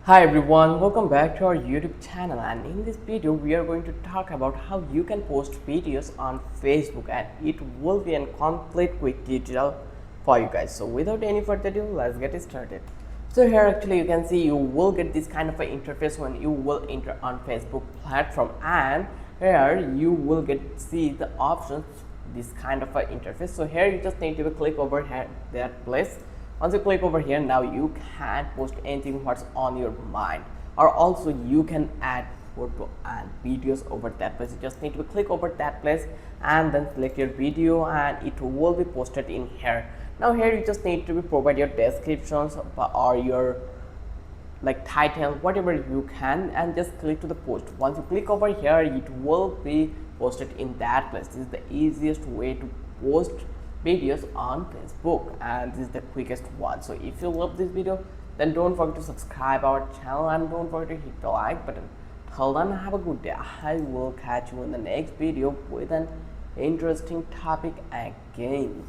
Hi everyone, welcome back to our YouTube channel, and in this video we are going to talk about how you can post videos on Facebook, and it will be a complete quick tutorial for you guys. So without any further ado, let's get started. So here actually you can see you will get this kind of an interface when you will enter on Facebook platform, and here you will get see the options this kind of an interface. So here you just need to click over here that place. Once you click over here, now you can post anything what's on your mind, or also you can add photo and videos over that place. You just need to click over that place and then select your video, and it will be posted in here. Now here you just need to provide your descriptions or your like title, whatever you can, and just click to the post. Once you click over here, it will be posted in that place. This is the easiest way to post videos on Facebook, and this is the quickest one. So if you love this video, then don't forget to subscribe our channel and don't forget to hit the like button. Till then, have a good day. I will catch you in the next video with an interesting topic again.